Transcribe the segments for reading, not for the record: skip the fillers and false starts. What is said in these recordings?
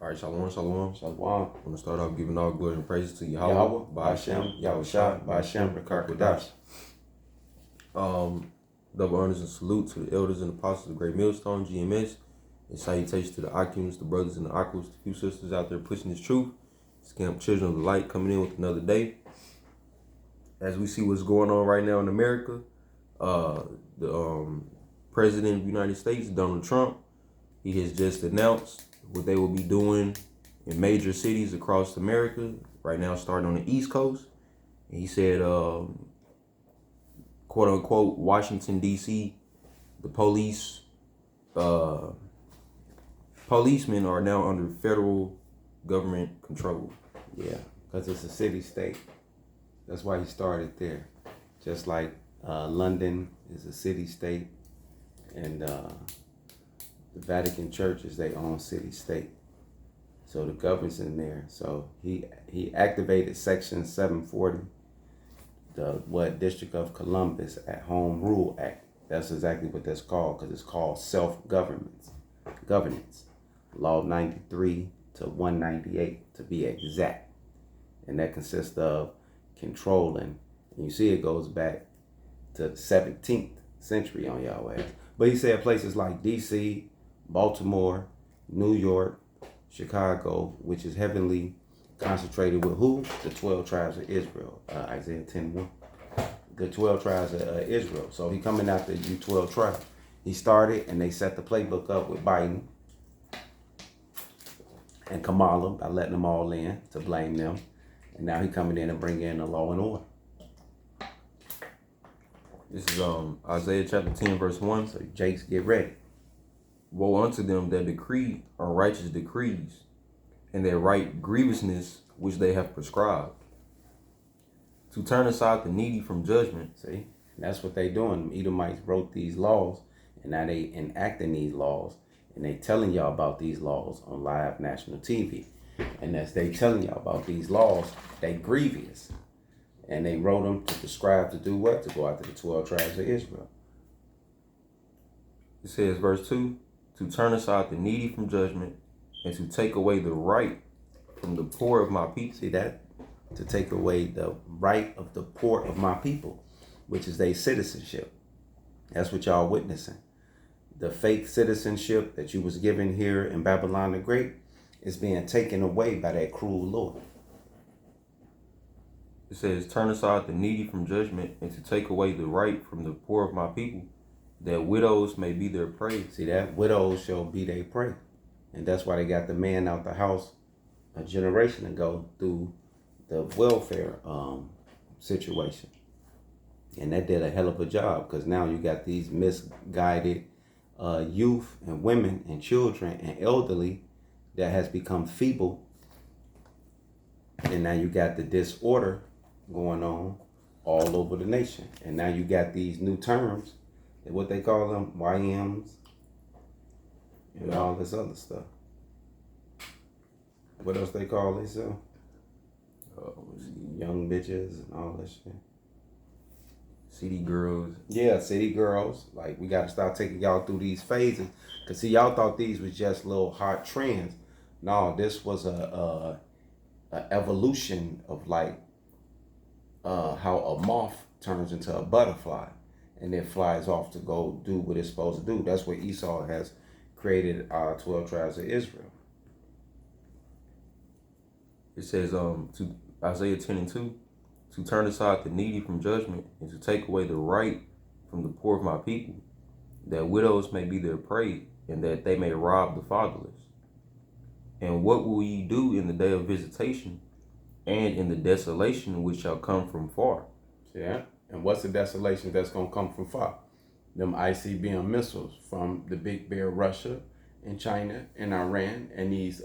All right, shalom, shalom. Shalom. I want to start off giving all glory and praises to Yahweh, Yahweh, Ba'ashem, Yahushua, Ba'ashem, Rakakadash. Double honors and salute to the elders and apostles of the Great Millstone, GMS, and salutations to the Akim, the brothers and the Aquas, the few sisters out there pushing this truth. Scamp children of the light coming in with another day. As we see what's going on right now in America, the President of the United States, Donald Trump, he has just announced what they will be doing in major cities across America, right now starting on the East Coast. And he said, quote unquote, Washington, D.C., the policemen are now under federal government control. Yeah, because it's a city-state. That's why he started there. Just like London is a city-state, and the Vatican Church is their own city-state. So the government's in there. So he activated Section 740, the District of Columbus at Home Rule Act. That's exactly what that's called, because it's called self-governance. Law 93 to 198 to be exact. And that consists of controlling, and you see it goes back to the 17th century on y'all ass. But he said places like DC, Baltimore, New York, Chicago, which is heavily concentrated with who? The 12 tribes of Israel. Isaiah 10:1. The 12 tribes of Israel. So he coming after you 12 tribes. He started and they set the playbook up with Biden and Kamala by letting them all in to blame them. And now he coming in and bringing in the law and order. This is Isaiah chapter 10, verse 1. So Jakes, get ready. Woe unto them that decree unrighteous decrees, and that write grievousness which they have prescribed, to turn aside the needy from judgment. See, and that's what they doing. Edomites wrote these laws, and now they enacting these laws, and they telling y'all about these laws on live national TV. And as they telling y'all about these laws, they grievous. And they wrote them to prescribe to do what? To go after the 12 tribes of Israel. It says, verse 2, to turn aside the needy from judgment, and to take away the right from the poor of my people. See that? To take away the right of the poor of my people, which is their citizenship. That's what y'all witnessing. The fake citizenship that you was given here in Babylon the Great is being taken away by that cruel Lord. It says, turn aside the needy from judgment, and to take away the right from the poor of my people, that widows may be their prey. See that? Widows shall be their prey. And that's why they got the man out the house a generation ago through the welfare situation. And that did a hell of a job, because now you got these misguided youth and women and children and elderly that has become feeble. And now you got the disorder going on all over the nation. And now you got these new terms, what they call them, YMs, and all this other stuff. What else they call themselves? Young bitches and all that shit. City girls. Yeah, city girls. Like, we got to start taking y'all through these phases. Because, see, y'all thought these was just little hot trends. No, this was a evolution of, like, how a moth turns into a butterfly and then flies off to go do what it's supposed to do. That's what Esau has created our 12 tribes of Israel. It says, to Isaiah 10:2, to turn aside the needy from judgment, and to take away the right from the poor of my people, that widows may be their prey, and that they may rob the fatherless. And what will ye do in the day of visitation, and in the desolation which shall come from far? Yeah, and what's the desolation that's going to come from far? Them ICBM missiles from the big bear Russia and China and Iran and these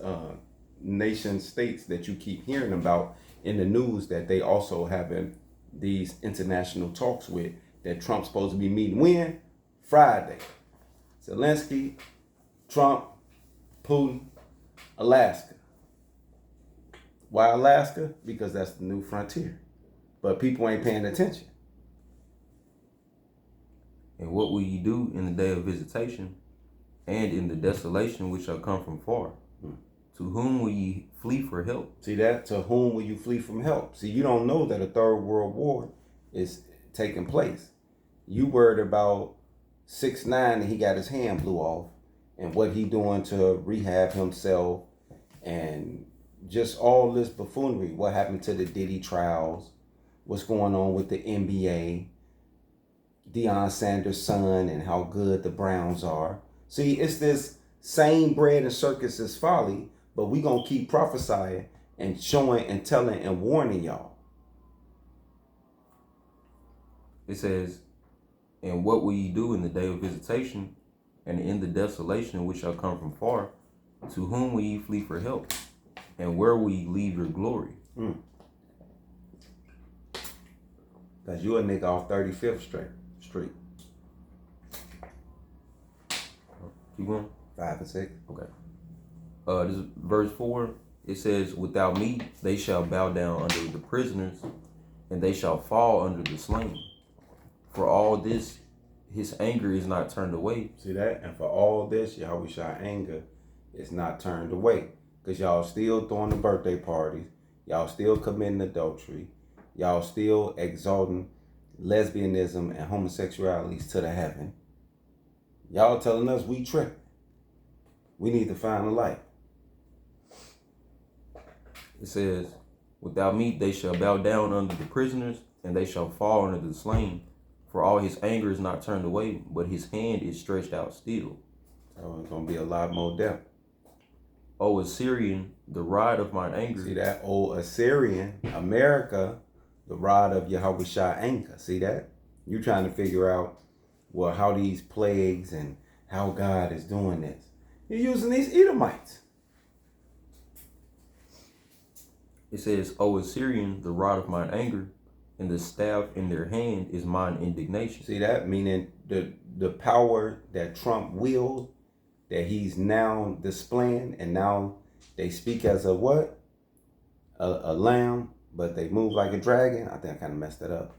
nation states that you keep hearing about in the news, that they also having these international talks with, that Trump's supposed to be meeting when? Friday. Zelensky, Trump, Putin, Alaska. Why Alaska? Because that's the new frontier. But people ain't paying attention. And what will ye do in the day of visitation, and in the desolation which shall come from far? To whom will ye flee for help? See that? To whom will you flee from help? See, you don't know that a third world war is taking place. You worried about 6ix9ine and he got his hand blew off, and what he doing to rehab himself, and just all this buffoonery. What happened to the Diddy trials? What's going on with the NBA? Deion Sanders' son and how good the Browns are. See, it's this same bread and circus folly, but we gonna keep prophesying and showing and telling and warning y'all. It says, and what will ye do in the day of visitation, and in the desolation which shall come from far? To whom will ye flee for help? And where will ye leave your glory? Cause you a nigga off 35th Street. Keep going. 5 and 6. Okay. This is verse 4. It says, without me they shall bow down under the prisoners, and they shall fall under the slain. For all this his anger is not turned away. See that? And for all this, Yahweh's anger is not turned away. Because y'all still throwing the birthday parties. Y'all still committing adultery. Y'all still exalting lesbianism and homosexualities to the heaven. Y'all telling us we tripping. We need to find a light. It says, without me they shall bow down under the prisoners, and they shall fall under the slain. For all his anger is not turned away, but his hand is stretched out still. So it's going to be a lot more depth. O Assyrian, the rod of mine anger. See that? Old Assyrian, America, the rod of Yahweh's anger. See that? You trying to figure out, well, how these plagues and how God is doing this. You're using these Edomites. It says, O Assyrian, the rod of mine anger, and the staff in their hand is mine indignation. See that? Meaning the power that Trump willed, that he's now displaying, and now they speak as a what? A lamb, but they move like a dragon. I think I kind of messed that up.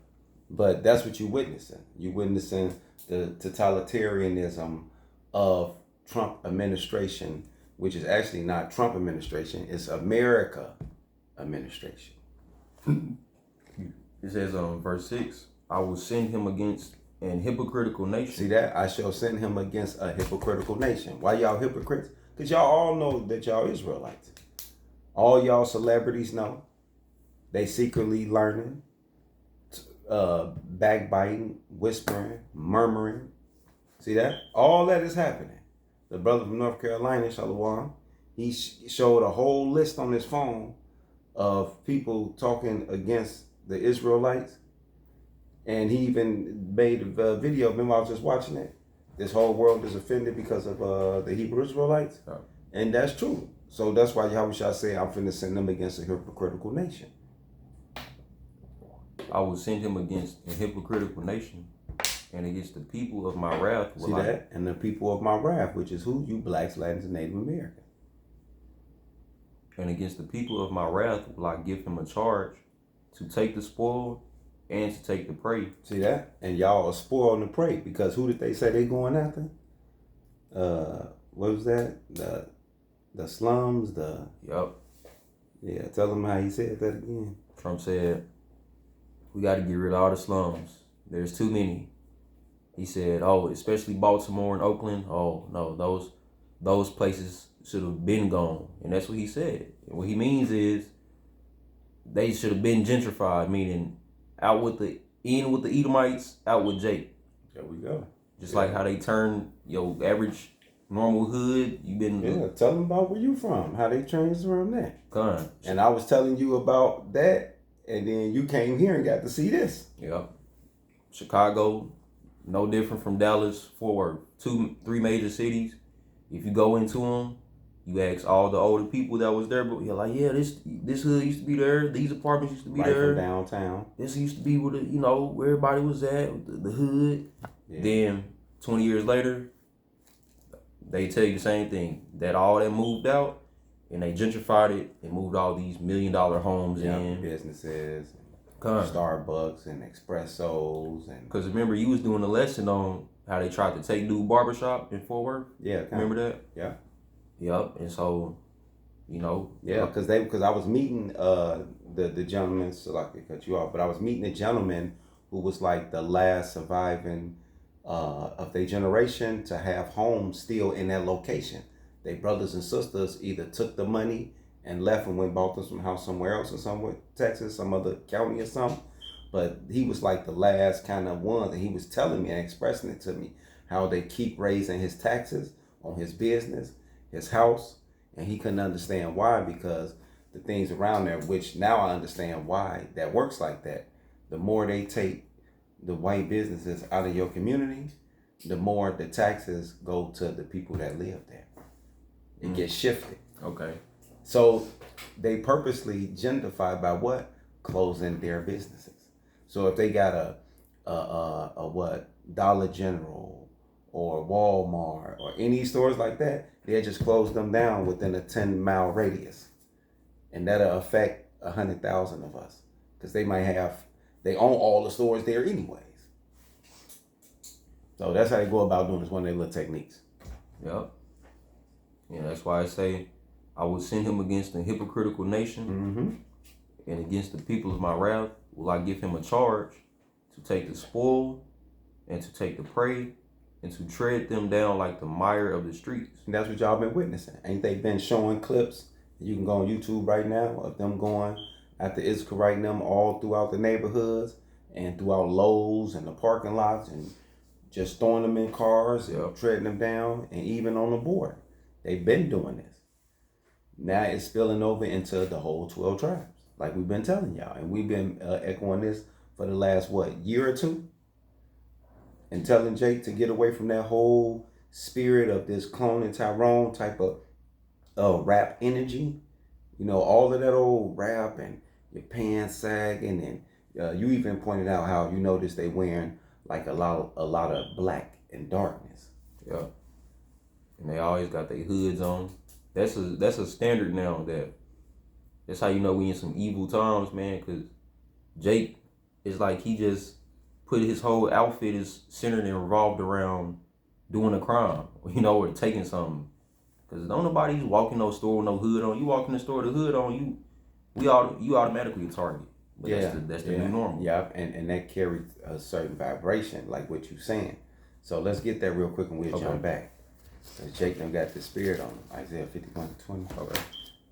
But that's what you're witnessing. You're witnessing the totalitarianism of Trump administration, which is actually not Trump administration, it's America administration. It says verse 6, I will send him against an hypocritical nation. See that? I shall send him against a hypocritical nation. Why y'all hypocrites? Because y'all all know that y'all Israelites. All y'all celebrities know. They secretly learning, backbiting, whispering, murmuring. See that? All that is happening. The brother from North Carolina, Shalom, he showed a whole list on his phone of people talking against the Israelites. And he even made a video. Remember, I was just watching it. This whole world is offended because of the Hebrew Israelites. Oh. And that's true. So that's why Yahweh shall say, I'm finna send them against a hypocritical nation. I will send him against a hypocritical nation, and against the people of my wrath. See that? And the people of my wrath, which is who? You blacks, Latins, and Native Americans. And against the people of my wrath will I give him a charge to take the spoil and to take the prey. See that? And y'all are spoiling the prey, because who did they say they going after? What was that? The slums, Yup. Yeah, tell them how he said that again. Trump said, we got to get rid of all the slums. There's too many. He said, oh, especially Baltimore and Oakland. Oh, no, those places should have been gone. And that's what he said. And what he means is they should have been gentrified, meaning out with the Edomites, out with Jake. There we go. Just like how they turn your average normal hood. Yeah, tell them about where you from, how they changed around that. Gone. And I was telling you about that, and then you came here and got to see this. Yeah. Chicago, no different from Dallas, Fort Worth. 3 major cities. If you go into them, you ask all the older people that was there, but you're like, yeah, this hood used to be there. These apartments used to be there. From downtown. This used to be where where everybody was at, the hood. Yeah. Then 20 years later, they tell you the same thing. That all that moved out, and they gentrified it and moved all these $1 million homes in. Businesses, Starbucks and Expressos. And because remember, you was doing a lesson on how they tried to take Dude Barbershop in Fort Worth. Yeah. Remember that? Yeah. Yep. And so You know. Yeah, because I was meeting the gentleman, so I could cut you off, but I was meeting a gentleman who was like the last surviving of their generation to have homes still in that location. Their brothers and sisters either took the money and left and went bought them some house somewhere else in somewhere Texas, some other county or something. But he was like the last kind of one, and he was telling me and expressing it to me how they keep raising his taxes on his business, his house, and he couldn't understand why, because the things around there, which now I understand why that works like that. The more they take the white businesses out of your community, the more the taxes go to the people that live there. It gets shifted. Okay. So they purposely gentrified by what? Closing their businesses. So if they got a what? Dollar General or Walmart or any stores like that, they just close them down within a 10-mile radius. And that'll affect 100,000 of us. Because they own all the stores there anyways. So that's how they go about doing it. It's one of their little techniques. Yep. Yeah, that's why I say I will send him against the hypocritical nation and against the people of my wrath. Will I give him a charge to take the spoil and to take the prey and to tread them down like the mire of the streets. And that's what y'all been witnessing. Ain't they been showing clips? You can go on YouTube right now of them going after Issachar writing them all throughout the neighborhoods and throughout Lowe's and the parking lots and just throwing them in cars and treading them down, and even on the border. They've been doing this. Now it's spilling over into the whole 12 tribes, like we've been telling y'all. And we've been echoing this for the last, year or two? And telling Jake to get away from that whole spirit of this cloning Tyrone type of rap energy. You know, all of that old rap and your pants sagging. And you even pointed out how you noticed they wearing like a lot of black and darkness. Yeah. And they always got their hoods on. That's a standard now. That's how you know we in some evil times, man. Cause Jake is like he just put his whole outfit is centered and revolved around doing a crime, you know, or taking something. Cause don't nobody walking no store with no hood on. You walk in the store with the hood on, you automatically a target. But that's the new normal. Yeah, and that carries a certain vibration, like what you're saying. So let's get that real quick and we'll jump back. Cause Jake done got the spirit on him. Isaiah 51:20. Okay.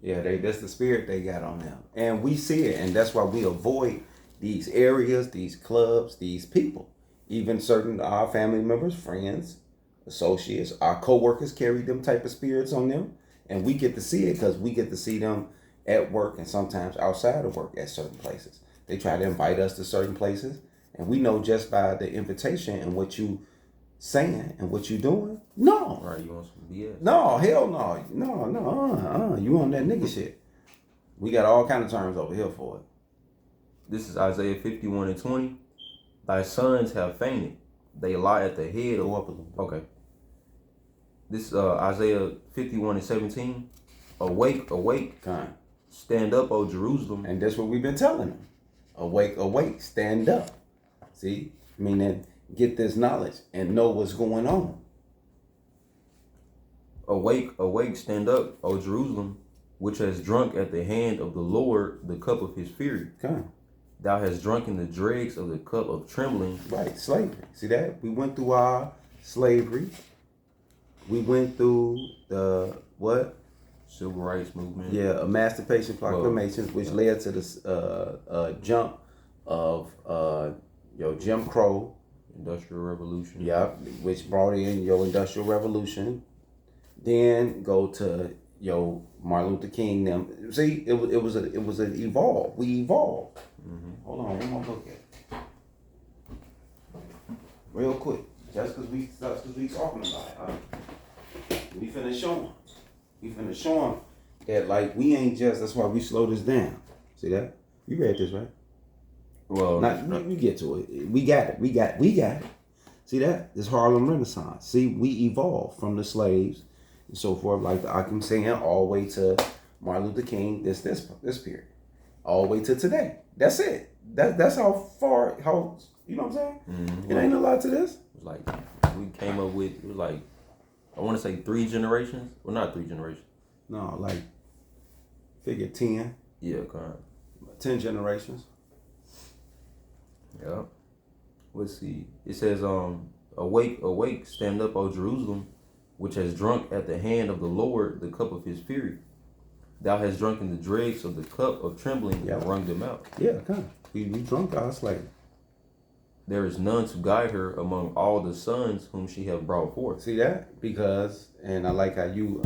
Yeah, that's the spirit they got on them. And we see it, and that's why we avoid these areas, these clubs, these people. Even certain our family members, friends, associates, our co-workers carry them type of spirits on them. And we get to see it because we get to see them at work and sometimes outside of work at certain places. They try to invite us to certain places, and we know just by the invitation and what you saying and what you doing. No. Right, you want some BS? No, hell no. No. You on that nigga shit. We got all kind of terms over here for it. This is Isaiah 51:20. Thy sons have fainted. They lie at the head of... Go up a little bit. Okay. This is Isaiah 51:17. Awake, awake. Kind. Stand up, O Jerusalem. And that's what we've been telling them. Awake, awake, stand up. See? Meaning, get this knowledge and know what's going on. Awake, awake, stand up, O Jerusalem, which has drunk at the hand of the Lord the cup of his fury. Kind. Thou hast drunken the dregs of the cup of trembling. Right, slavery. See that? We went through our slavery. We went through the what? Civil rights movement. Yeah, Emancipation Proclamations, which led to this jump of Jim Crow. Industrial Revolution. Yeah, which brought in your Industrial Revolution. Then go to Martin Luther King. Them see, it was an evolve. We evolved. Mm-hmm. Hold on, one more look at it. Real quick, just because we talking about it. We finna show them. We finna show them that like we ain't just. That's why we slow this down. See that? You read this, right? Well, you get to it. We got it. We got it. See that? This Harlem Renaissance. See, we evolved from the slaves and so forth, like the Akim saying, all the way to Martin Luther King. This period, all the way to today. That's it. That's how far. How you know what I'm saying? Mm-hmm. It ain't a lot to this. It was like we came up with. It was like I want to say 3 generations. Well, not 3 generations. No, like Figure 10. Yeah, kind. 10 generations. Yeah. Let's see. It says, awake, awake, stand up, O Jerusalem, which has drunk at the hand of the Lord the cup of his fury. Thou hast drunken the dregs of the cup of trembling and wrung them out. Yeah, kind of. We drunk our slave. There is none to guide her among all the sons whom she hath brought forth. See that? Because, and I like how you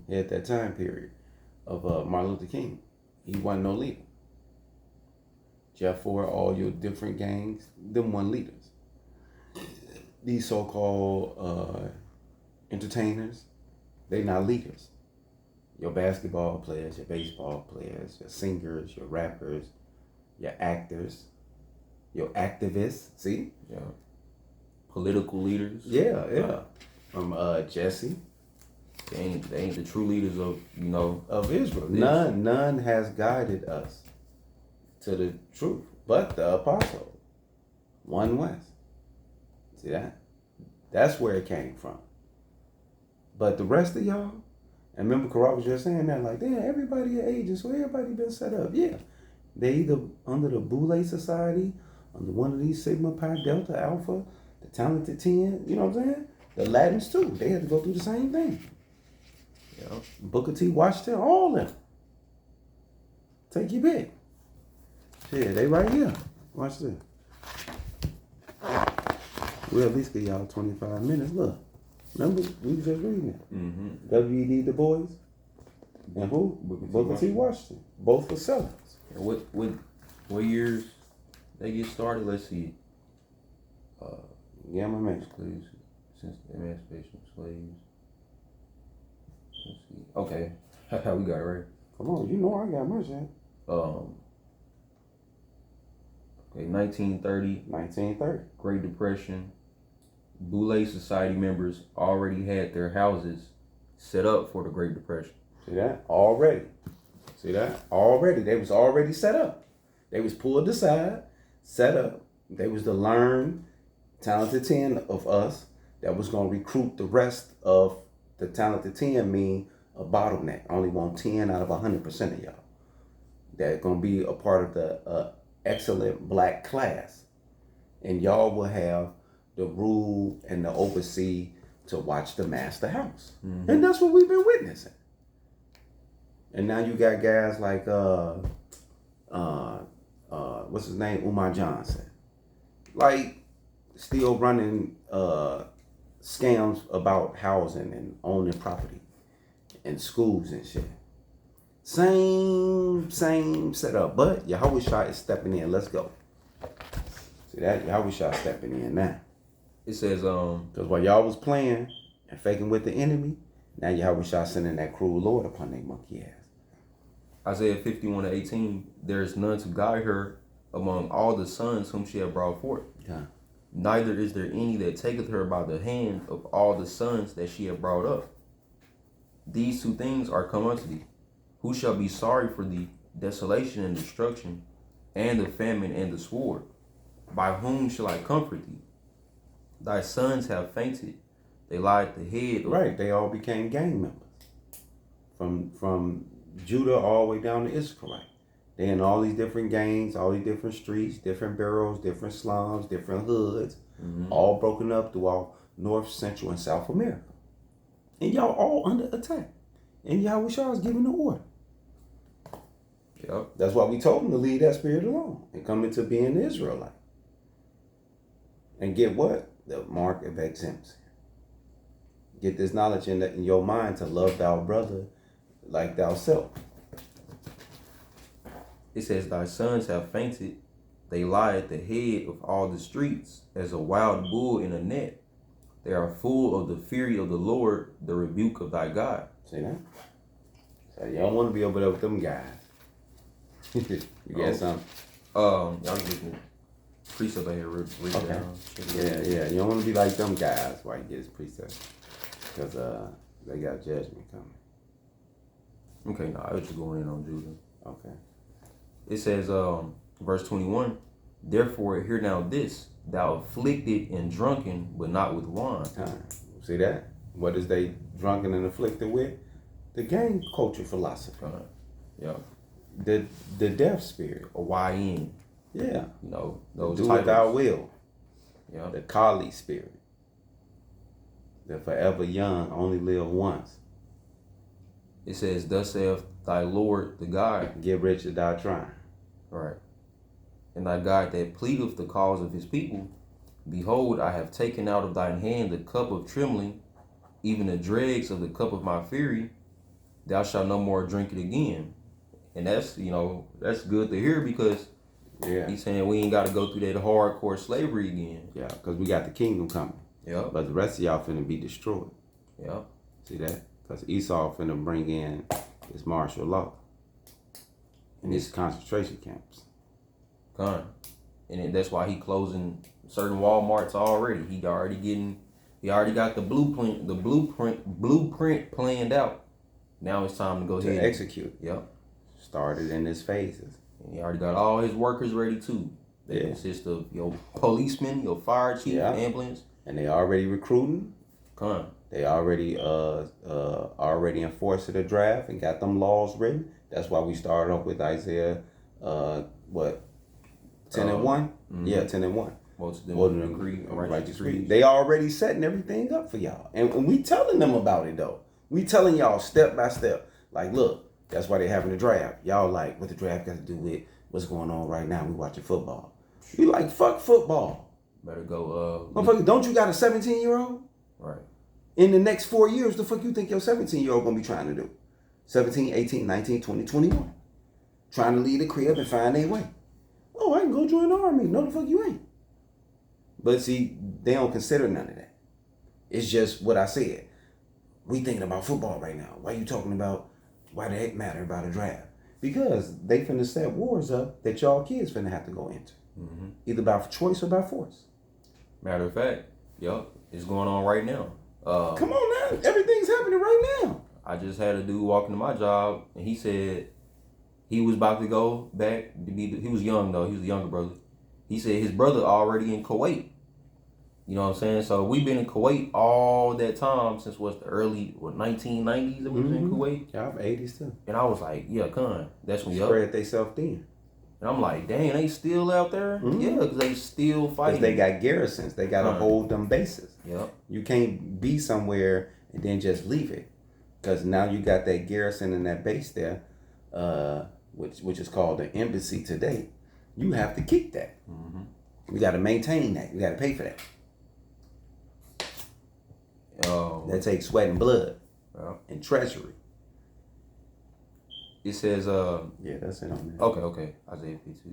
had that time period of Martin Luther King. He wasn't no leader. Jeff Ford, all your different gangs, them one leaders. These so-called entertainers, they not leaders. Your basketball players, your baseball players, your singers, your rappers, your actors, your activists. See? Yeah. Political leaders. Yeah. From Jesse. They ain't the true leaders of, of Israel. None has guided us to the truth but the apostle. One West. See that? That's where it came from. But the rest of y'all, and remember Karat was just saying that, like, damn, everybody at ages, so everybody been set up. Yeah. They either under the Boule Society, under one of these Sigma Pi Delta Alpha, the Talented 10, you know what I'm saying? The Latins too. They had to go through the same thing. Yeah. Booker T. Washington, all of them. Take your pick. Yeah, they right here. Watch this. We'll at least give y'all 25 minutes. Look. Remember, we was just reading it. Mm-hmm. W.E.D. Du Bois. And who? Booker T. Washington. Both were sellers. And what years they get started? Let's see. Yeah, my man. Slaves, since the emancipation of slaves. Let's see. Okay. We got it right. Come on, you know I got my shit. Okay, 1930. 1930. Great Depression. Boule Society members already had their houses set up for the Great Depression. See that? Already. See that? Already. They was already set up. They was pulled aside, set up. They was the learned, talented 10 of us that was going to recruit the rest of the talented 10, mean a bottleneck. I only want 10 out of 100% of y'all. That's going to be a part of the excellent black class. And y'all will have the rule and the oversee to watch the master house. Mm-hmm. And that's what we've been witnessing. And now you got guys like what's his name? Umar Johnson. Like still running scams about housing and owning property and schools and shit. Same setup. But Yahushua is stepping in. Let's go. See that? Yahushua stepping in now. It says, because while y'all was playing and faking with the enemy, now Yahushua sending that cruel Lord upon their monkey ass. Isaiah 51:18, there is none to guide her among all the sons whom she hath brought forth. Yeah. Neither is there any that taketh her by the hand of all the sons that she hath brought up. These two things are come unto thee. Who shall be sorry for thee? Desolation and destruction, and the famine and the sword. By whom shall I comfort thee? Thy sons have fainted. They lie at the head. Right, they all became gang members. From Judah all the way down to Issachar. They in all these different gangs, all these different streets, different boroughs, different slums, different hoods, all broken up throughout North, Central, and South America. And y'all all under attack. And Yahushua is giving the order. Yep. That's why we told him to leave that spirit alone and come into being an Israelite. And get what? The mark of exemption. Get this knowledge in your mind to love thy brother like thyself. It says, thy sons have fainted. They lie at the head of all the streets as a wild bull in a net. They are full of the fury of the Lord, the rebuke of thy God. See that? So you don't want to be over there with them guys. You got something? Y'all getting precept out here read okay. Down. Yeah. You don't want to be like them guys while you get his precept. Because they got judgment coming. Okay, I was just going in on Judah. Okay. It says, verse 21, therefore hear now this, thou afflicted and drunken, but not with wine. See that? What is they drunken and afflicted with? The gang culture philosophy. Yeah. The deaf spirit. Or YN. Yeah. You know, those Do titles. without will. Yeah. The Kali spirit. The forever young, only live once. It says, "Thus saith thy Lord, the God." Get rich or die trying. Right. "And thy God that pleadeth the cause of his people. Behold, I have taken out of thine hand the cup of trembling, even the dregs of the cup of my fury. Thou shalt no more drink it again." And that's, that's good to hear, because Yeah. he's saying we ain't got to go through that hardcore slavery again. Yeah, because we got the kingdom coming. Yeah. But the rest of y'all finna be destroyed. Yeah. See that? Because Esau finna bring in his martial law and his concentration camps. Con. And that's why he closing certain Walmarts already. He already got the blueprint planned out. Now it's time to go ahead To execute. Yep. Started in its phases. And he already got all his workers ready too. They consist of your policemen, your fire chief, ambulance. And they already recruiting. Con. They already already enforced the draft and got them laws written. That's why we started off with Isaiah 10 and 1? Mm-hmm. Yeah, 10 and 1. Vote to decree, righteous decree. They already setting everything up for y'all. And we telling them about it though. We telling y'all step by step. Like, look, that's why they having the draft. Y'all like, what the draft got to do with what's going on right now? We watching football. We like, fuck football. Better go, motherfucker, don't you got a 17-year-old? Right. In the next 4 years, the fuck you think your 17-year-old gonna be trying to do? 17, 18, 19, 20, 21. Trying to leave the crib and find their way. Oh, I can go join the army. No, the fuck you ain't. But see, they don't consider none of that. It's just what I said. We thinking about football right now. Why you talking about, why the heck matter about a draft? Because they finna set wars up that y'all kids finna have to go into. Mm-hmm. Either by choice or by force. Matter of fact, it's going on right now. Come on now, everything's happening right now. I just had a dude walk into my job, and he said he was about to go back to be. He was young though. He was a younger brother. He said his brother already in Kuwait. You know what I'm saying? So we've been in Kuwait all that time since the early 1990s that we was in Kuwait. Yeah, 80s too. And I was like, yeah, that's when spread they self thin. And I'm like, dang, they still out there? Mm-hmm. Yeah, because they still fighting. Because they got garrisons. They got to hold them bases. Yep. You can't be somewhere and then just leave it. Because now you got that garrison and that base there, which is called the embassy today. You have to keep that. Mm-hmm. You got to maintain that. You got to pay for that. That takes sweat and blood and treasury. It says, yeah, that's it on there. Okay. Isaiah 52.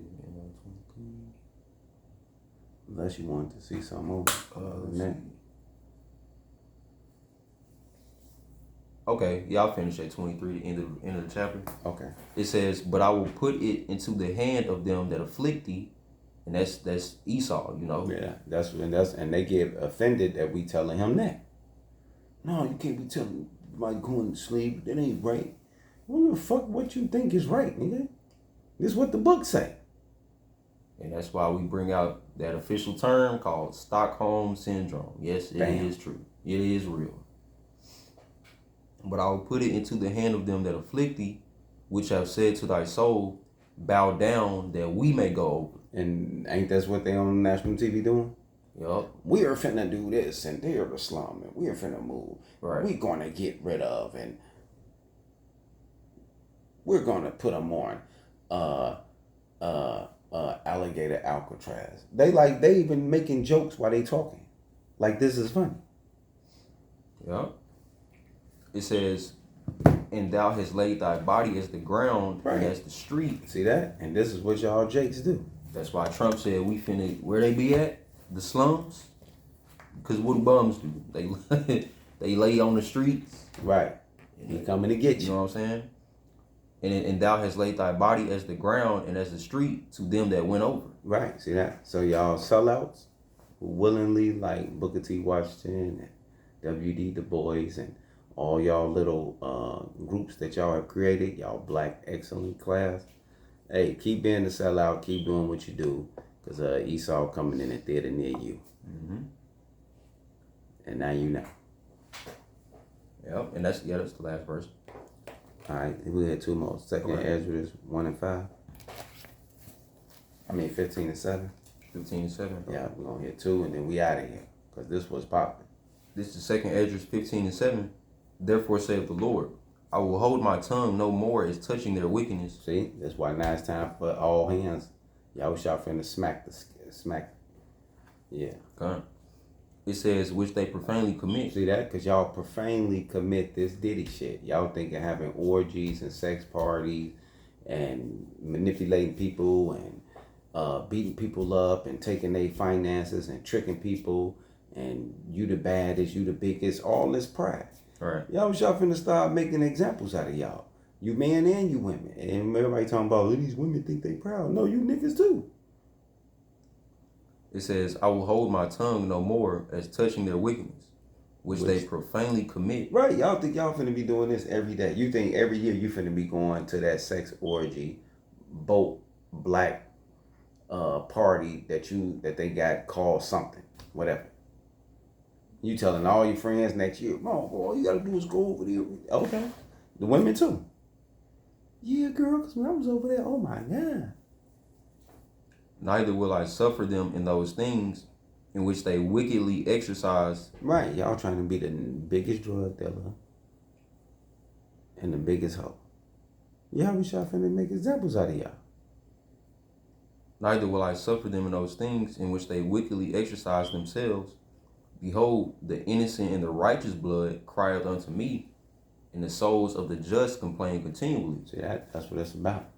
Unless you wanted to see something over. Okay, y'all finish at 23, the end of the chapter. Okay. It says, "But I will put it into the hand of them that afflict thee," and that's Esau, Yeah, and they get offended that we telling him that. No, you can't be telling somebody going to sleep. That ain't right. What the fuck? What you think is right, nigga? This is what the book say. And that's why we bring out that official term called Stockholm Syndrome. Yes, it is true. It is real. "But I will put it into the hand of them that afflict thee, which have said to thy soul, bow down that we may go over." And ain't that's what they on national TV doing? Yup. We are finna do this, and they're the slum, and we are finna move. Right. We're gonna get rid of, and we're gonna put them on alligator Alcatraz. They even making jokes while they talking. Like this is funny. Yup. It says, "And thou hast laid thy body as the ground and as the street." See that? And this is what y'all jakes do. That's why Trump said we finna, where they be at? The slums? Because what do bums do? They lay on the streets. Right. And he coming to get you. You know what I'm saying? And thou hast laid thy body as the ground and as the street to them that went over. Right. See that? So y'all sellouts who willingly, like Booker T. Washington and W.D. Du Bois and all y'all little groups that y'all have created, y'all black excellent class. Hey, keep being the sellout. Keep doing what you do. Because Esau coming in a theater near you. Mm-hmm. And now you know. Yep. And that's the last verse. All right, we had two more. Second Okay. Ezra 1 and 5. 15 and 7. 15 and 7. Yeah, we're gonna hit 2 and then we out of here. Because this was popping. This is 2 Esdras 15 and 7. Therefore saith the Lord, I will hold my tongue no more as touching their wickedness. See, that's why now it's time for all hands. Y'all finna smack. Yeah. Okay. It says, which they profanely commit. See that? Because y'all profanely commit this Diddy shit. Y'all think of having orgies and sex parties and manipulating people and beating people up and taking their finances and tricking people and you the baddest, you the biggest, all this pride. All right. Y'all finna start making examples out of y'all. You men and you women. And everybody talking about, oh, these women think they proud. No, you niggas too. It says, I will hold my tongue no more as touching their wickedness, which they profanely commit. Right, y'all think y'all finna be doing this every day. You think every year you finna be going to that sex orgy, boat, black party that they got called something, whatever. You telling all your friends next year, oh, all you gotta do is go over there. Okay. The women too. Yeah, girl, because when I was over there, oh my God. Neither will I suffer them in those things in which they wickedly exercise. Right, y'all trying to be the biggest drug dealer and the biggest hoe. Y'all wish y'all finna make examples out of y'all. Neither will I suffer them in those things in which they wickedly exercise themselves. Behold, the innocent and the righteous blood crieth unto me, and the souls of the just complain continually. See that's what it's about.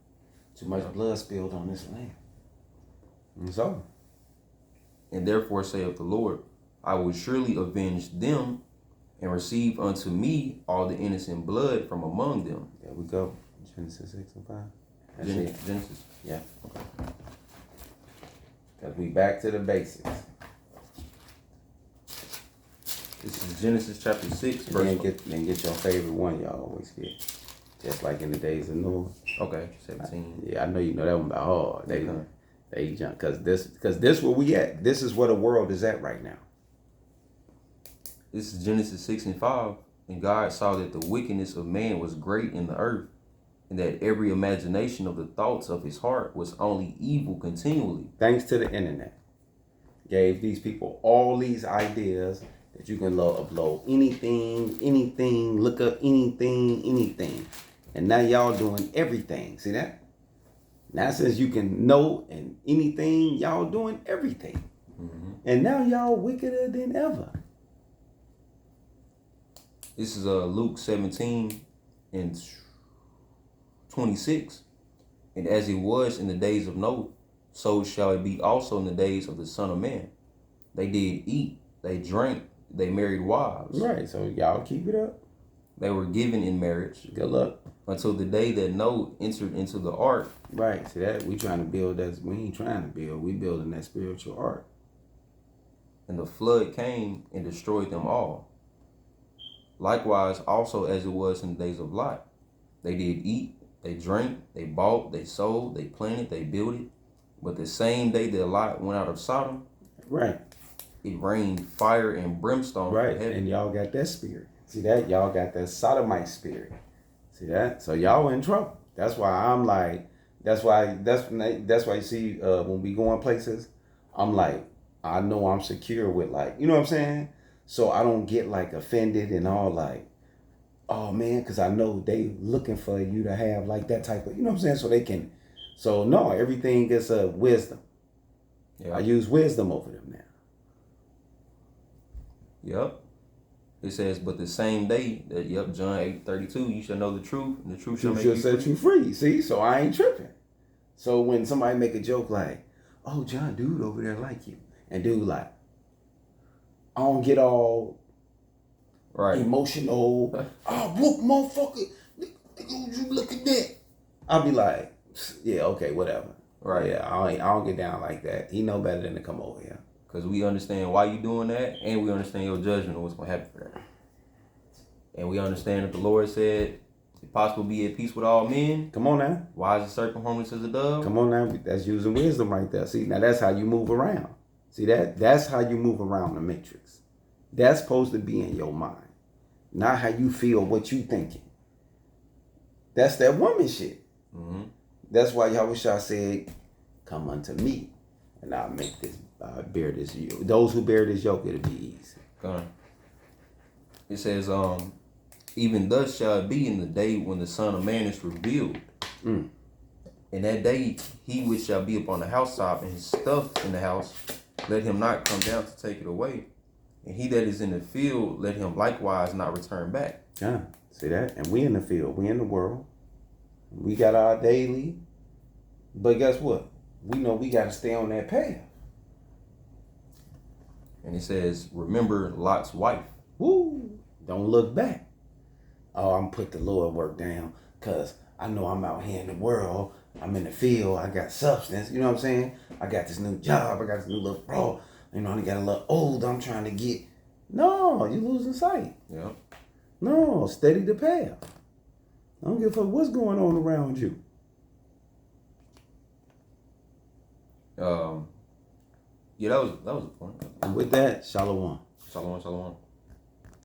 Too much blood spilled on this land. And so. And therefore saith the Lord, I will surely avenge them and receive unto me all the innocent blood from among them. There we go. Genesis 6 and 5. That's it. Genesis. Yeah. Okay. Because we back to the basics. This is Genesis chapter 6, verse Then get your favorite one y'all always get. Just like in the days of Noah. Okay, 17. Yeah, I know you know that one by heart. They jump because this where we at. This is where the world is at right now. This is Genesis 6 and 5. And God saw that the wickedness of man was great in the earth, and that every imagination of the thoughts of his heart was only evil continually. Thanks to the internet. Gave these people all these ideas that you can upload anything, look up anything. And now y'all doing everything. See that? Now since you can know and anything, y'all doing everything. Mm-hmm. And now y'all wickeder than ever. This is Luke 17 and 26. And as it was in the days of Noah, so shall it be also in the days of the Son of Man. They did eat, they drank, they married wives. Right, so y'all keep it up. They were given in marriage. Good luck. Until the day that Noah entered into the ark. Right, see that? We trying to build that. We ain't trying to build. We building that spiritual ark. And the flood came and destroyed them all. Likewise, also as it was in the days of Lot. They did eat, they drank, they bought, they sold, they planted, they builded. But the same day that Lot went out of Sodom, right, it rained fire and brimstone. Right, and y'all got that spirit. See that? Y'all got that sodomite spirit. See that? So y'all in trouble. That's why I'm like, that's why you see when we go in places, I'm like, I know I'm secure with like, you know what I'm saying? So I don't get like offended and all like, oh man, because I know they looking for you to have like that type of, you know what I'm saying? So they can, so no, everything is wisdom. Yeah. I use wisdom over them now. Yep. It says, but the same day that, John 8:32, you shall know the truth, and the truth shall make you free. Set you free. See, so I ain't tripping. So when somebody make a joke like, oh, John, dude over there like you, and dude like, I don't get all emotional. Oh, look, motherfucker, you look at that. I'll be like, yeah, okay, whatever. Right. Yeah, I don't get down like that. He know better than to come over here. Because we understand why you doing that, and we understand your judgment of what's going to happen for that. And we understand that the Lord said, if possible, be at peace with all men. Come on now. Wise as serpent, harmless as a dove. Come on now. That's using wisdom right there. See, now that's how you move around. See that? That's how you move around the matrix. That's supposed to be in your mind. Not how you feel, what you thinking. That's that woman shit. Mm-hmm. That's why Yahushua said, "Come unto me, and I'll bear this yoke. Those who bear this yoke, it'll be easy." God. It says, even thus shall it be in the day when the Son of Man is revealed. In that day, he which shall be upon the housetop and his stuff in the house, let him not come down to take it away. And he that is in the field, let him likewise not return back. Yeah, see that? And we in the field, we in the world. We got our daily. But guess what? We know we got to stay on that path. And it says, remember Lot's wife. Woo! Don't look back. Oh, I'm put the Lord work down because I know I'm out here in the world. I'm in the field. I got substance. You know what I'm saying? I got this new job. I got this new little bro. You know, I got a little old. I'm trying to get. No, you losing sight. Yeah. No, steady the path. I don't give a fuck what's going on around you. Yeah, that was a point. And with that, shalom. Shalom, shalom.